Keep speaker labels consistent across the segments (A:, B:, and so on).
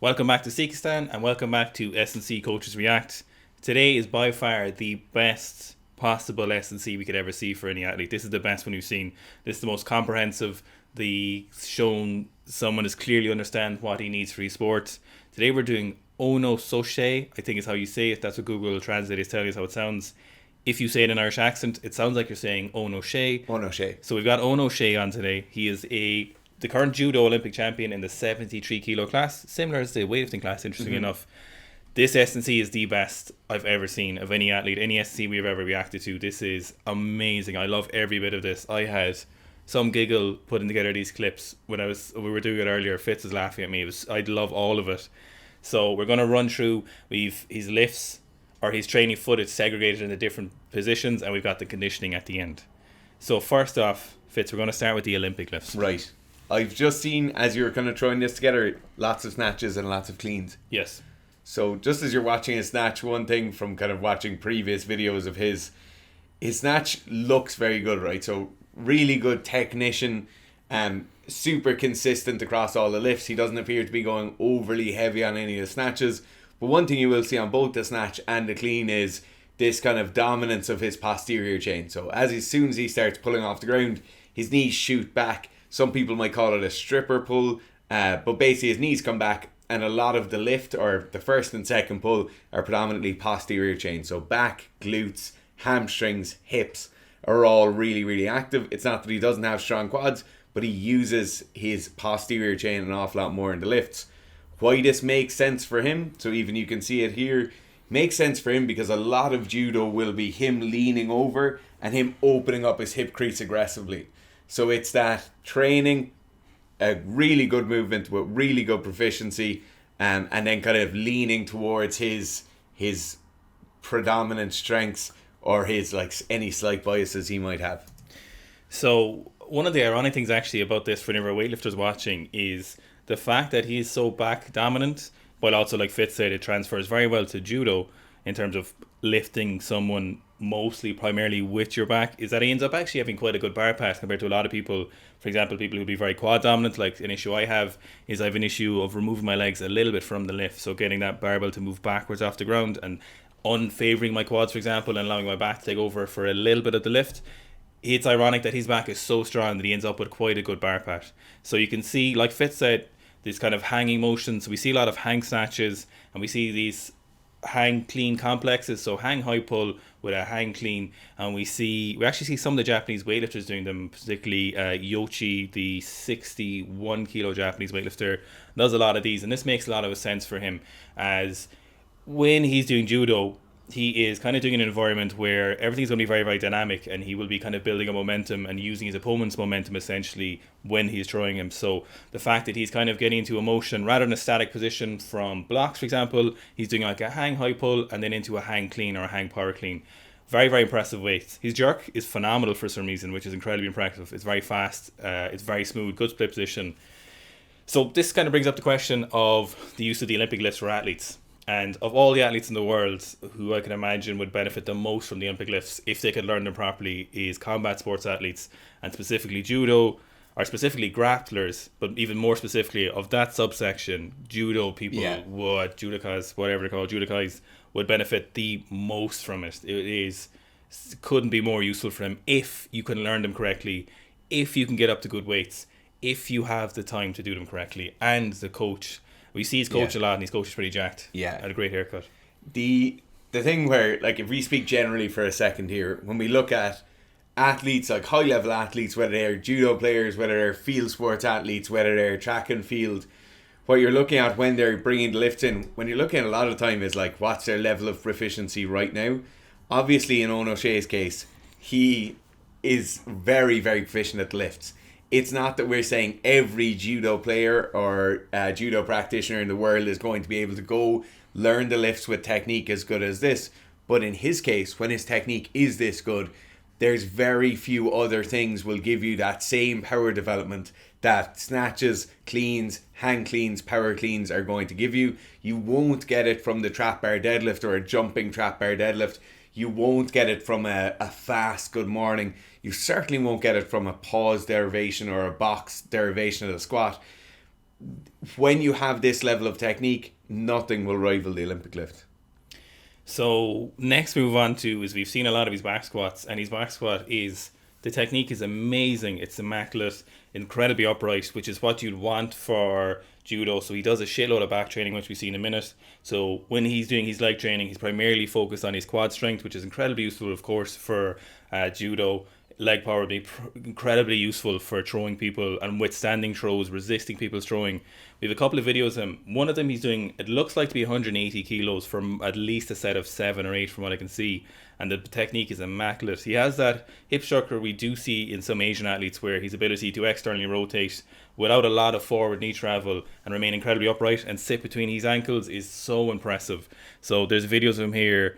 A: Welcome back to Sikistan and welcome back to S&C Coaches React. Today is by far the best possible S&C we could ever see for any athlete. This is the best one we've seen. This is the most comprehensive. The shown someone is clearly understand what he needs for his sport. Today we're doing Ono Shohei, I think is how you say it. That's what Google Translate is telling us how it sounds. If you say it in an Irish accent, it sounds like you're saying Ono Shea.
B: Ono Shea.
A: So we've got Ono Shea on today. He is the current judo Olympic champion in the 73 kilo class, similar as the weightlifting class, interesting enough. This S&C is the best I've ever seen of any athlete, any S&C we've ever reacted to. This is amazing. I love every bit of this. I had some giggle putting together these clips when we were doing it earlier. Fitz was laughing at me. I'd love all of it. So we're going to run through. We've his lifts or his training footage segregated into different positions, and we've got the conditioning at the end. So first off, Fitz, we're going to start with the Olympic lifts.
B: Right. I've just seen, as you're kind of throwing this together, lots of snatches and lots of cleans.
A: Yes.
B: So just as you're watching a snatch, one thing from kind of watching previous videos of his snatch looks very good, right? So really good technician, super consistent across all the lifts. He doesn't appear to be going overly heavy on any of the snatches. But one thing you will see on both the snatch and the clean is this kind of dominance of his posterior chain. So as soon as he starts pulling off the ground, his knees shoot back. Some people might call it a stripper pull, but basically his knees come back, and a lot of the lift, or the first and second pull, are predominantly posterior chain. So back, glutes, hamstrings, hips are all really, really active. It's not that he doesn't have strong quads, but he uses his posterior chain an awful lot more in the lifts. Why this makes sense for him, so even you can see it here, makes sense for him because a lot of judo will be him leaning over and him opening up his hip crease aggressively. So it's that training, a really good movement with really good proficiency, and then kind of leaning towards his predominant strengths or his any slight biases he might have.
A: So one of the ironic things actually about this for any of our weightlifters watching is the fact that he's so back dominant, but also like Fitz said, it transfers very well to judo in terms of lifting someone primarily with your back, is that he ends up actually having quite a good bar pass compared to a lot of people. For example, people who'd be very quad dominant, like an issue I have is I have an issue of removing my legs a little bit from the lift, so getting that barbell to move backwards off the ground and unfavoring my quads, for example, and allowing my back to take over for a little bit of the lift. It's ironic that his back is so strong that he ends up with quite a good bar pass. So you can see, like Fitz said, this kind of hanging motions. We see a lot of hang snatches, and we see these hang clean complexes, so hang high pull with a hang clean, and we actually see some of the Japanese weightlifters doing them, particularly Yoshi, the 61 kilo Japanese weightlifter, does a lot of these, and this makes a lot of sense for him, as when he's doing judo, he is kind of doing an environment where everything's going to be very, very dynamic, and he will be kind of building a momentum and using his opponent's momentum essentially when he's throwing him. So the fact that he's kind of getting into a motion rather than a static position from blocks, for example, he's doing like a hang high pull and then into a hang clean or a hang power clean. Very, very impressive weights. His jerk is phenomenal for some reason, which is incredibly impressive. It's very fast, it's very smooth, good split position. So this kind of brings up the question of the use of the Olympic lifts for athletes. And of all the athletes in the world who I can imagine would benefit the most from the Olympic lifts if they could learn them properly is combat sports athletes, and specifically judo, or specifically grapplers, but even more specifically of that subsection, judo people would, judokas, whatever they're called, judokais, would benefit the most from it. Couldn't be more useful for them if you can learn them correctly, if you can get up to good weights, if you have the time to do them correctly, and the coach. We see his coach a lot, and his coach is pretty jacked.
B: Yeah.
A: Had a great haircut.
B: The thing where, if we speak generally for a second here, when we look at athletes, like high-level athletes, whether they're judo players, whether they're field sports athletes, whether they're track and field, what you're looking at when they're bringing the lifts in, when you're looking at a lot of the time is, what's their level of proficiency right now? Obviously, in Ono Shea's case, he is very, very proficient at the lifts. It's not that we're saying every judo player or judo practitioner in the world is going to be able to go learn the lifts with technique as good as this. But in his case, when his technique is this good, there's very few other things will give you that same power development that snatches, cleans, hang cleans, power cleans are going to give you. You won't get it from the trap bar deadlift or a jumping trap bar deadlift. You won't get it from a fast good morning. You certainly won't get it from a pause derivation or a box derivation of the squat. when you have this level of technique, nothing will rival the Olympic lift.
A: So next we move on to is we've seen a lot of his back squats, and his back squat is, the technique is amazing. It's immaculate, incredibly upright, which is what you'd want for judo. So he does a shitload of back training, which we see in a minute. So when he's doing his leg training, he's primarily focused on his quad strength, which is incredibly useful, of course, for judo. Leg power would be incredibly useful for throwing people and withstanding throws, resisting people's throwing. We have a couple of videos of him. One of them he's doing, it looks like to be 180 kilos from at least a set of 7 or 8 from what I can see. And the technique is immaculate. He has that hip structure we do see in some Asian athletes, where his ability to externally rotate without a lot of forward knee travel and remain incredibly upright and sit between his ankles is so impressive. So there's videos of him here.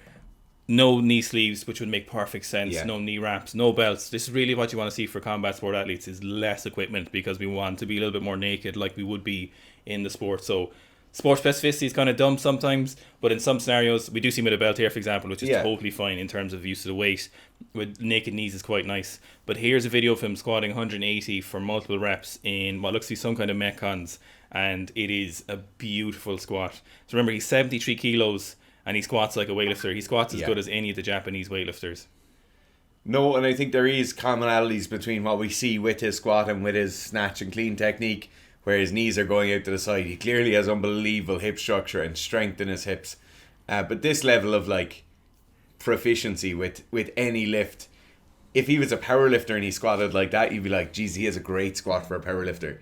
A: No knee sleeves, which would make perfect sense.
B: Yeah.
A: No knee wraps, no belts. This is really what you want to see for combat sport athletes, is less equipment, because we want to be a little bit more naked like we would be in the sport. So sport specificity is kind of dumb sometimes, but in some scenarios we do see him with a belt here, for example, which is totally fine in terms of use of the weight. With naked knees is quite nice. But here's a video of him squatting 180 for multiple reps in what looks to be some kind of metcons, and it is a beautiful squat. So remember, he's 73 kilos and he squats like a weightlifter. He squats as good as any of the Japanese weightlifters.
B: No, and I think there is commonalities between what we see with his squat and with his snatch and clean technique, where his knees are going out to the side. He clearly has unbelievable hip structure and strength in his hips. But this level of like proficiency with any lift, if he was a power lifter and he squatted like that, you'd be like, geez, he has a great squat for a power lifter.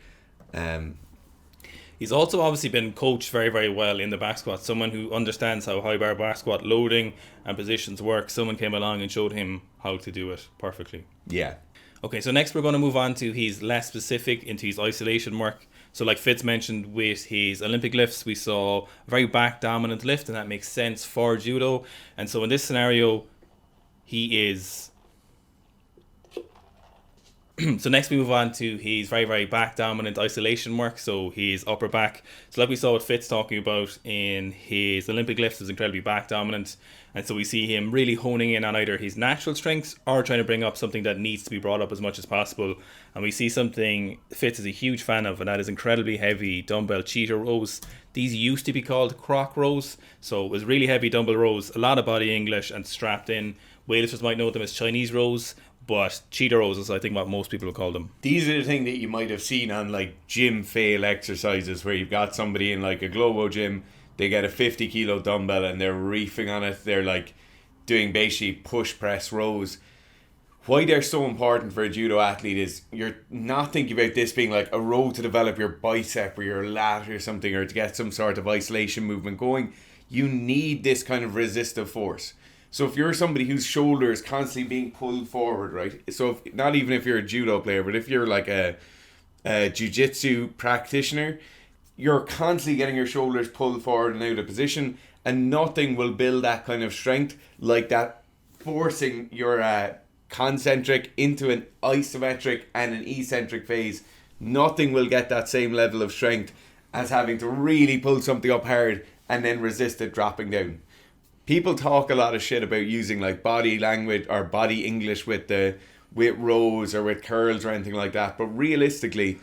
A: He's also obviously been coached very, very well in the back squat. Someone who understands how high bar back squat loading and positions work. Someone came along and showed him how to do it perfectly.
B: Yeah.
A: Okay, so next we're going to move on to his less specific, into his isolation work. So like Fitz mentioned with his Olympic lifts, we saw a very back dominant lift, and that makes sense for judo. And so in this scenario, he is... So next we move on to his very, very back dominant isolation work. So his upper back. So like we saw what Fitz talking about in his Olympic lifts, is incredibly back dominant. And so we see him really honing in on either his natural strengths or trying to bring up something that needs to be brought up as much as possible. And we see something Fitz is a huge fan of, and that is incredibly heavy dumbbell cheetah rows. These used to be called croc rows. So it was really heavy dumbbell rows, a lot of body English and strapped in. Weightlifters might know them as Chinese rows, but cheetah rows is, I think, what most people would call them.
B: These are the thing that you might have seen on like gym fail exercises, where you've got somebody in like a Globo gym, they get a 50 kilo dumbbell and they're reefing on it. They're like doing basically push press rows. Why they're so important for a judo athlete is you're not thinking about this being like a row to develop your bicep or your lat or something, or to get some sort of isolation movement going. You need this kind of resistive force. So if you're somebody whose shoulder is constantly being pulled forward, right? So if, not even if you're a judo player, but if you're like a jiu-jitsu practitioner, you're constantly getting your shoulders pulled forward and out of position, and nothing will build that kind of strength like that, forcing your concentric into an isometric and an eccentric phase. Nothing will get that same level of strength as having to really pull something up hard and then resist it dropping down. People talk a lot of shit about using like body language or body English with rows or with curls or anything like that. But realistically,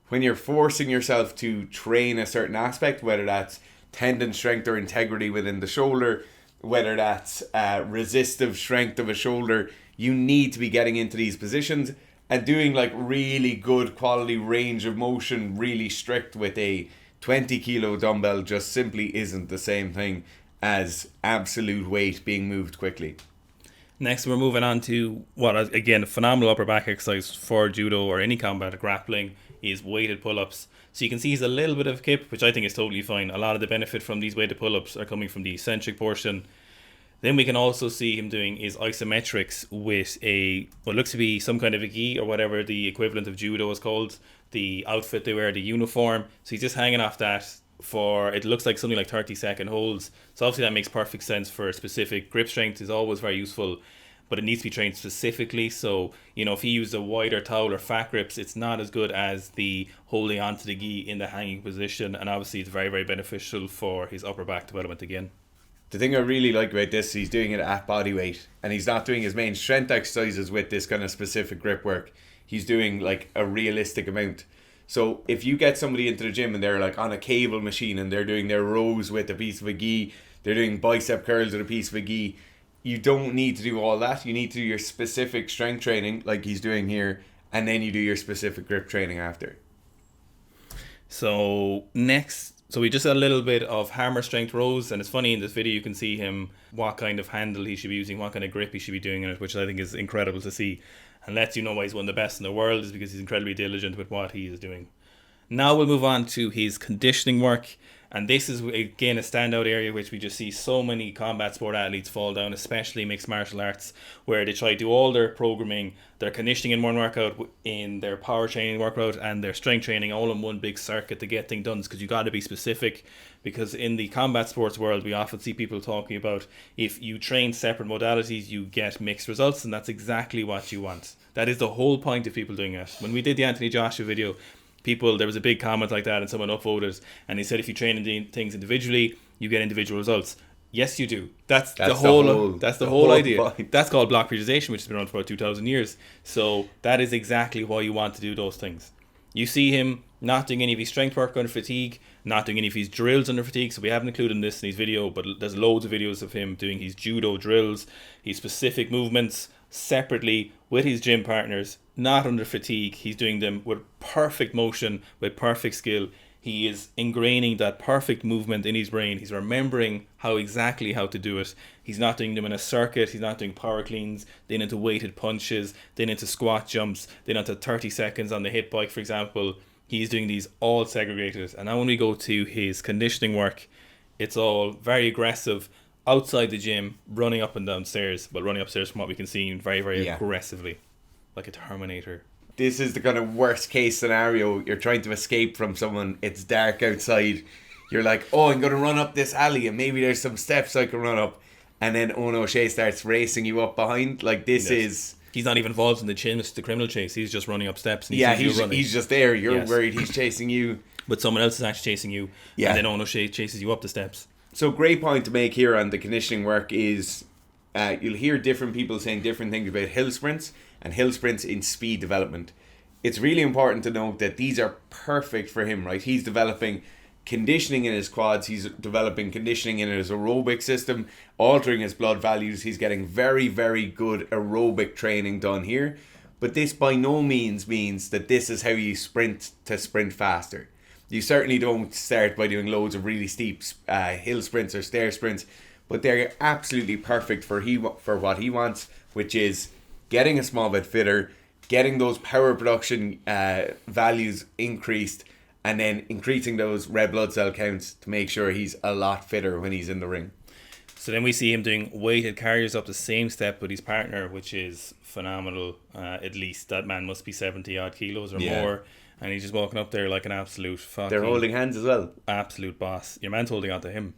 B: when you're forcing yourself to train a certain aspect, whether that's tendon strength or integrity within the shoulder, whether that's resistive strength of a shoulder, you need to be getting into these positions and doing like really good quality range of motion, really strict with a 20 kilo dumbbell just simply isn't the same thing as absolute weight being moved quickly.
A: Next, we're moving on to what, again, a phenomenal upper back exercise for judo or any combat grappling is weighted pull-ups. So you can see he's a little bit of a kip, which I think is totally fine. A lot of the benefit from these weighted pull-ups are coming from the eccentric portion. Then we can also see him doing his isometrics with what looks to be some kind of a gi, or whatever the equivalent of judo is called, the outfit they wear, the uniform. So he's just hanging off that for, it looks like something like 30-second holds. So obviously that makes perfect sense for specific grip strength, is always very useful, but it needs to be trained specifically. So, you know, if he used a wider towel or fat grips, it's not as good as the holding onto the gi in the hanging position, and obviously it's very, very beneficial for his upper back development again.
B: The thing I really like about this, he's doing it at body weight, and he's not doing his main strength exercises with this kind of specific grip work. He's doing like a realistic amount. So if you get somebody into the gym and they're like on a cable machine and they're doing their rows with a piece of a gi, they're doing bicep curls with a piece of a gi, you don't need to do all that. You need to do your specific strength training like he's doing here, and then you do your specific grip training after.
A: So we just got a little bit of hammer strength rows, and it's funny in this video you can see him what kind of handle he should be using, what kind of grip he should be doing in it, which I think is incredible to see, and lets you know why he's one of the best in the world, is because he's incredibly diligent with what he is doing. Now we'll move on to his conditioning work, and this is again a standout area which we just see so many combat sport athletes fall down, especially mixed martial arts, where they try to do all their programming, their conditioning in one workout, in their power training workout, and their strength training all in one big circuit to get things done, because you got to be specific. Because in the combat sports world, we often see people talking about if you train separate modalities, you get mixed results, and that's exactly what you want. That is the whole point of people doing it. When we did the Anthony Joshua video, there was a big comment like that, and someone upvoted, and he said if you train things individually, you get individual results. Yes, you do. That's the whole idea.
B: Point.
A: That's called block periodization, which has been around for about 2,000 years. So that is exactly why you want to do those things. You see him not doing any of his strength work under fatigue, not doing any of his drills under fatigue. So we haven't included this in his video, but there's loads of videos of him doing his judo drills, his specific movements separately with his gym partners, not under fatigue. He's doing them with perfect motion, with perfect skill. He is ingraining that perfect movement in his brain. He's remembering exactly how to do it. He's not doing them in a circuit. He's not doing power cleans, then into weighted punches, then into squat jumps, then into 30 seconds on the hit bike, for example. He's doing these all segregated. And now when we go to his conditioning work, it's all very aggressive outside the gym, running up and down stairs, but running upstairs from what we can see very, very aggressively, like a Terminator.
B: This is the kind of worst case scenario. You're trying to escape from someone. It's dark outside. You're like, oh, I'm going to run up this alley and maybe there's some steps I can run up. And then Shohei starts racing you up behind. Like, this is...
A: He's not even involved in the criminal chase. He's just running up steps. And
B: he's just there. You're worried he's chasing you.
A: But someone else is actually chasing you. Yeah. And then Shohei chases you up the steps.
B: So great point to make here on the conditioning work is you'll hear different people saying different things about hill sprints and hill sprints in speed development. It's really important to note that these are perfect for him, right? He's developing conditioning in his quads, he's developing conditioning in his aerobic system, altering his blood values. He's getting very, very good aerobic training done here. But this by no means means that this is how you sprint to sprint faster. You certainly don't start by doing loads of really steep hill sprints or stair sprints, but they're absolutely perfect for what he wants, which is getting a small bit fitter, getting those power production values increased, and then increasing those red blood cell counts to make sure he's a lot fitter when he's in the ring.
A: So then we see him doing weighted carries up the same step with his partner, which is phenomenal. At least that man must be 70 odd kilos or more. And he's just walking up there like an absolute fucking...
B: They're holding hands as well.
A: Absolute boss. Your man's holding on to him.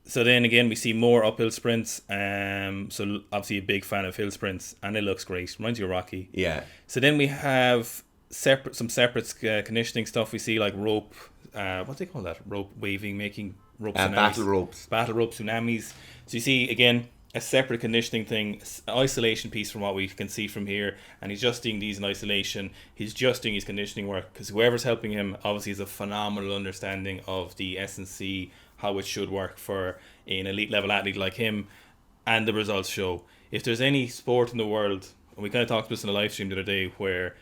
A: So then again, we see more uphill sprints. So obviously a big fan of hill sprints. And it looks great. Reminds you of Rocky.
B: Yeah.
A: So then we have some separate conditioning stuff. We see like rope... what do they call that? Rope waving, making rope tsunamis.
B: Battle ropes.
A: Battle rope tsunamis. So you see, again... a separate conditioning thing, isolation piece from what we can see from here, and he's just doing these in isolation. He's just doing his conditioning work because whoever's helping him obviously has a phenomenal understanding of the S&C, how it should work for an elite level athlete like him, and the results show. If there's any sport in the world, and we kind of talked about this in a live stream the other day, where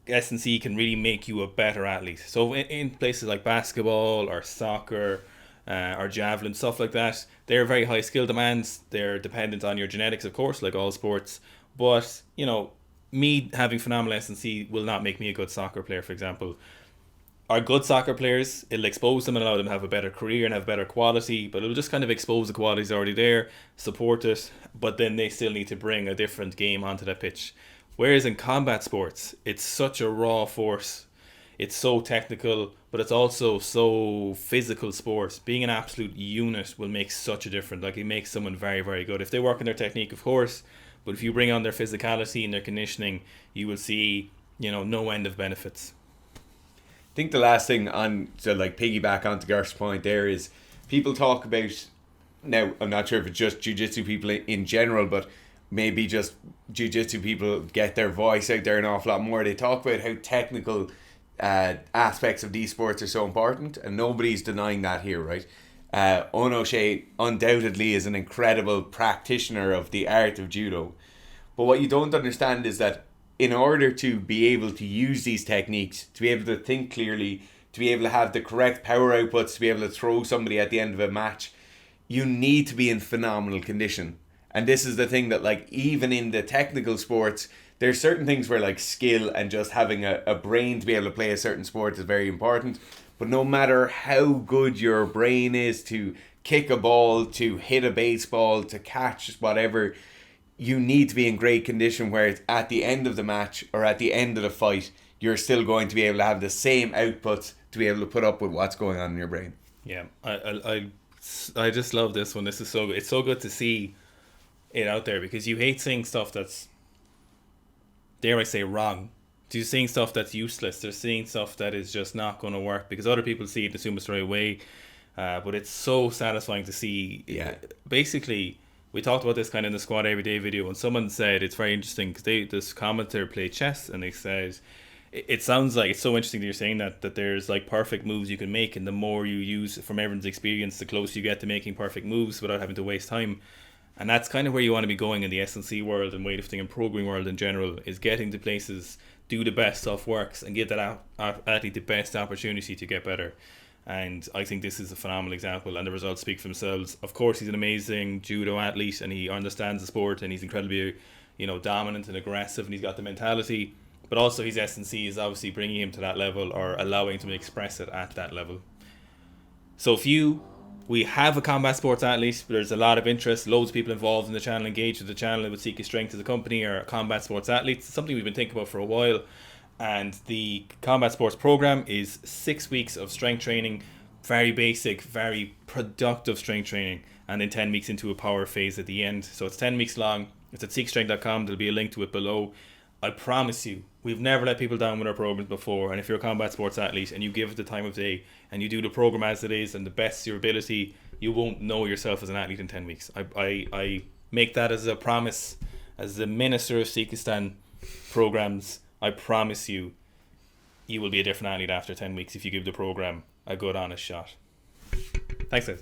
A: S&C can really make you a better athlete. So in places like basketball or soccer, or javelin, stuff like that, they're very high skill demands. They're dependent on your genetics, of course, like all sports. But, me having phenomenal S&C will not make me a good soccer player, for example. Our good soccer players, it'll expose them and allow them to have a better career and have better quality, but it'll just kind of expose the qualities already there, support it, but then they still need to bring a different game onto that pitch. Whereas in combat sports, it's such a raw force. It's so technical, but it's also so physical sport. Being an absolute unit will make such a difference. Like, it makes someone very, very good. If they work on their technique, of course, but if you bring on their physicality and their conditioning, you will see, no end of benefits.
B: I think the last thing to piggyback onto Garth's point there is people talk about, now I'm not sure if it's just jiu-jitsu people in general, but maybe just jiu-jitsu people get their voice out there an awful lot more. They talk about how technical aspects of these sports are so important, and nobody's denying that here, right? O'Shea undoubtedly is an incredible practitioner of the art of judo. But what you don't understand is that in order to be able to use these techniques, to be able to think clearly, to be able to have the correct power outputs, to be able to throw somebody at the end of a match, you need to be in phenomenal condition. And this is the thing that, like, even in the technical sports, there's certain things where, like, skill and just having a brain to be able to play a certain sport is very important. But no matter how good your brain is to kick a ball, to hit a baseball, to catch whatever, you need to be in great condition where it's at the end of the match or at the end of the fight, you're still going to be able to have the same outputs to be able to put up with what's going on in your brain.
A: Yeah, I just love this one. This is so good. It's so good to see it out there, because you hate seeing stuff that's, dare I say, wrong. You're seeing stuff that's useless. They're seeing stuff that is just not going to work because other people see it and assume it's the right way. But it's so satisfying to see.
B: Yeah.
A: Basically, we talked about this kind of in the Squad Everyday video, and someone said it's very interesting because this commentator played chess, and they said it sounds like it's so interesting that you're saying that there's like perfect moves you can make, and the more you use from everyone's experience, the closer you get to making perfect moves without having to waste time. And that's kind of where you want to be going in the S&C world and weightlifting and programming world in general, is getting to places, do the best stuff works, and give that athlete the best opportunity to get better. And I think this is a phenomenal example, and the results speak for themselves. Of course, he's an amazing judo athlete, and he understands the sport, and he's incredibly, dominant and aggressive, and he's got the mentality. But also his S&C is obviously bringing him to that level, or allowing him to express it at that level. So we have a combat sports athlete, but there's a lot of interest, loads of people involved in the channel, engaged with the channel, with Seek Your Strength as a company, or combat sports athletes. It's something we've been thinking about for a while. And the combat sports program is 6 weeks of strength training, very basic, very productive strength training, and then 10 weeks into a power phase at the end. So it's 10 weeks long. It's at seekstrength.com. There'll be a link to it below. I promise you, we've never let people down with our programs before. And if you're a combat sports athlete and you give it the time of day and you do the program as it is and the best of your ability, you won't know yourself as an athlete in 10 weeks. I make that as a promise. As the minister of Sikhistan programs, I promise you, you will be a different athlete after 10 weeks if you give the program a good, honest shot. Thanks, guys.